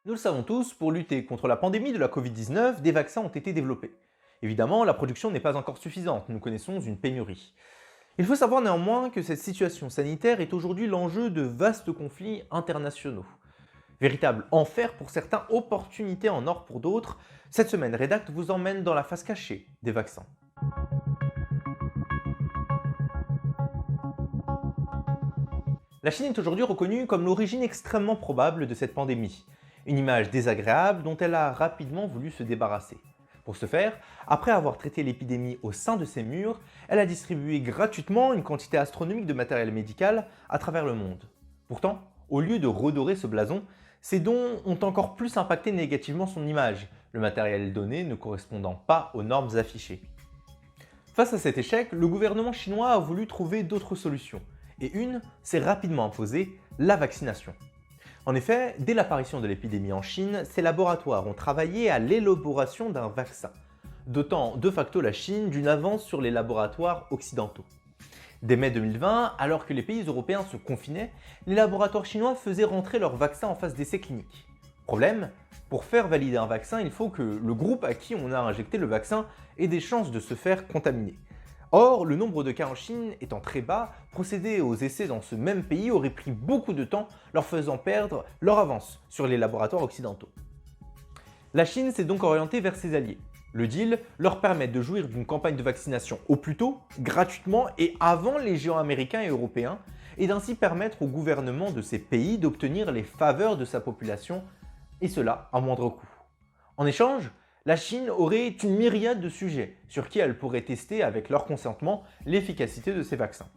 Nous le savons tous, pour lutter contre la pandémie de la Covid-19, des vaccins ont été développés. Évidemment, la production n'est pas encore suffisante, nous connaissons une pénurie. Il faut savoir néanmoins que cette situation sanitaire est aujourd'hui l'enjeu de vastes conflits internationaux. Véritable enfer pour certains, opportunité en or pour d'autres, cette semaine Redact vous emmène dans la face cachée des vaccins. La Chine est aujourd'hui reconnue comme l'origine extrêmement probable de cette pandémie. Une image désagréable dont elle a rapidement voulu se débarrasser. Pour ce faire, après avoir traité l'épidémie au sein de ses murs, elle a distribué gratuitement une quantité astronomique de matériel médical à travers le monde. Pourtant, au lieu de redorer ce blason, ces dons ont encore plus impacté négativement son image, le matériel donné ne correspondant pas aux normes affichées. Face à cet échec, le gouvernement chinois a voulu trouver d'autres solutions, et une s'est rapidement imposée, la vaccination. En effet, dès l'apparition de l'épidémie en Chine, ces laboratoires ont travaillé à l'élaboration d'un vaccin, dotant de facto la Chine d'une avance sur les laboratoires occidentaux. Dès mai 2020, alors que les pays européens se confinaient, les laboratoires chinois faisaient rentrer leurs vaccins en phase d'essai clinique. Problème, pour faire valider un vaccin, il faut que le groupe à qui on a injecté le vaccin ait des chances de se faire contaminer. Or, le nombre de cas en Chine étant très bas, procéder aux essais dans ce même pays aurait pris beaucoup de temps, leur faisant perdre leur avance sur les laboratoires occidentaux. La Chine s'est donc orientée vers ses alliés. Le deal leur permet de jouir d'une campagne de vaccination au plus tôt, gratuitement et avant les géants américains et européens, et d'ainsi permettre au gouvernement de ces pays d'obtenir les faveurs de sa population, et cela à moindre coût. En échange, la Chine aurait une myriade de sujets sur qui elle pourrait tester avec leur consentement l'efficacité de ces vaccins.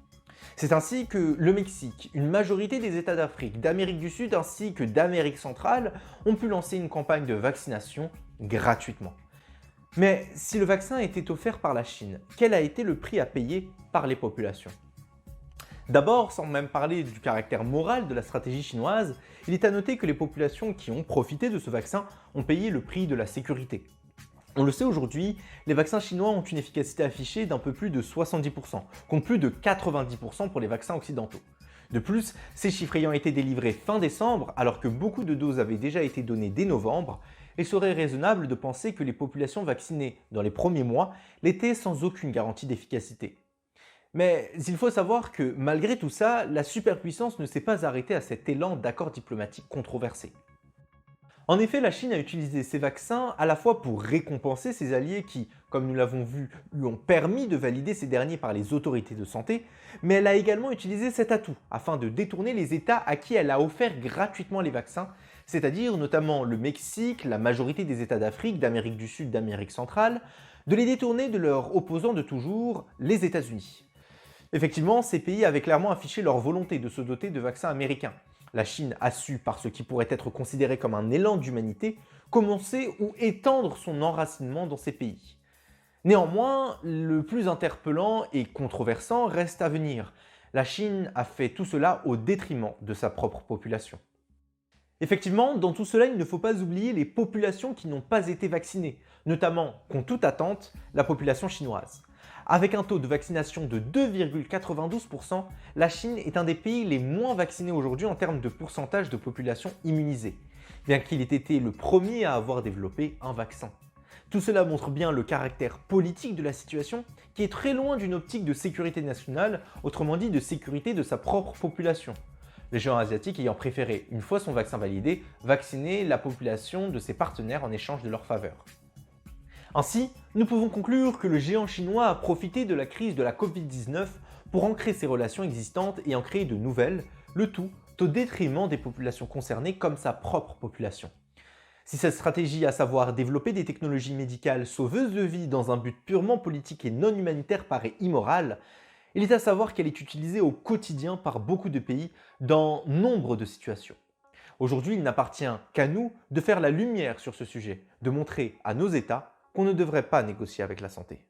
C'est ainsi que le Mexique, une majorité des États d'Afrique, d'Amérique du Sud ainsi que d'Amérique centrale ont pu lancer une campagne de vaccination gratuitement. Mais si le vaccin était offert par la Chine, quel a été le prix à payer par les populations ? D'abord, sans même parler du caractère moral de la stratégie chinoise, il est à noter que les populations qui ont profité de ce vaccin ont payé le prix de la sécurité. On le sait aujourd'hui, les vaccins chinois ont une efficacité affichée d'un peu plus de 70%, contre plus de 90% pour les vaccins occidentaux. De plus, ces chiffres ayant été délivrés fin décembre, alors que beaucoup de doses avaient déjà été données dès novembre, il serait raisonnable de penser que les populations vaccinées dans les premiers mois l'étaient sans aucune garantie d'efficacité. Mais il faut savoir que malgré tout ça, la superpuissance ne s'est pas arrêtée à cet élan d'accord diplomatique controversé. En effet, la Chine a utilisé ces vaccins à la fois pour récompenser ses alliés qui, comme nous l'avons vu, lui ont permis de valider ces derniers par les autorités de santé, mais elle a également utilisé cet atout afin de détourner les États à qui elle a offert gratuitement les vaccins, c'est-à-dire notamment le Mexique, la majorité des États d'Afrique, d'Amérique du Sud, d'Amérique centrale, de les détourner de leurs opposants de toujours, les États-Unis. Effectivement, ces pays avaient clairement affiché leur volonté de se doter de vaccins américains. La Chine a su, par ce qui pourrait être considéré comme un élan d'humanité, commencer ou étendre son enracinement dans ces pays. Néanmoins, le plus interpellant et controversant reste à venir. La Chine a fait tout cela au détriment de sa propre population. Effectivement, dans tout cela, il ne faut pas oublier les populations qui n'ont pas été vaccinées, notamment, contre toute attente, la population chinoise. Avec un taux de vaccination de 2,92%, la Chine est un des pays les moins vaccinés aujourd'hui en termes de pourcentage de population immunisée, bien qu'il ait été le premier à avoir développé un vaccin. Tout cela montre bien le caractère politique de la situation, qui est très loin d'une optique de sécurité nationale, autrement dit de sécurité de sa propre population. Les géants asiatiques ayant préféré, une fois son vaccin validé, vacciner la population de ses partenaires en échange de leur faveur. Ainsi, nous pouvons conclure que le géant chinois a profité de la crise de la Covid-19 pour ancrer ses relations existantes et en créer de nouvelles, le tout au détriment des populations concernées comme sa propre population. Si cette stratégie, à savoir développer des technologies médicales sauveuses de vie dans un but purement politique et non humanitaire, paraît immorale, il est à savoir qu'elle est utilisée au quotidien par beaucoup de pays dans nombre de situations. Aujourd'hui, il n'appartient qu'à nous de faire la lumière sur ce sujet, de montrer à nos États qu'on ne devrait pas négocier avec la santé.